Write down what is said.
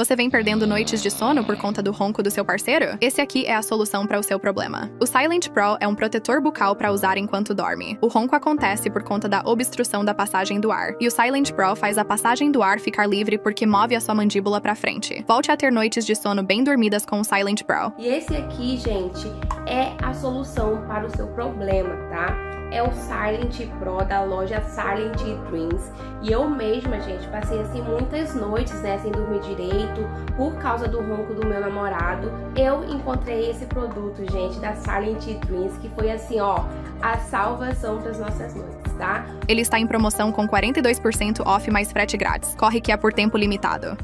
Você vem perdendo noites de sono por conta do ronco do seu parceiro? Esse aqui é a solução para o seu problema. O Silent Pro é um protetor bucal para usar enquanto dorme. O ronco acontece por conta da obstrução da passagem do ar, e o Silent Pro faz a passagem do ar ficar livre porque move a sua mandíbula para frente. Volte a ter noites de sono bem dormidas com o Silent Pro. E esse aqui, gente, é a solução para o seu problema, tá? É o Silent Pro da loja Silent Dreams. E eu mesma, gente, passei assim muitas noites, né, sem dormir direito por causa do ronco do meu namorado. Eu encontrei esse produto, gente, da Silent Dreams, que foi assim, ó, a salvação das nossas noites, tá? Ele está em promoção com 42% off mais frete grátis. Corre que é por tempo limitado.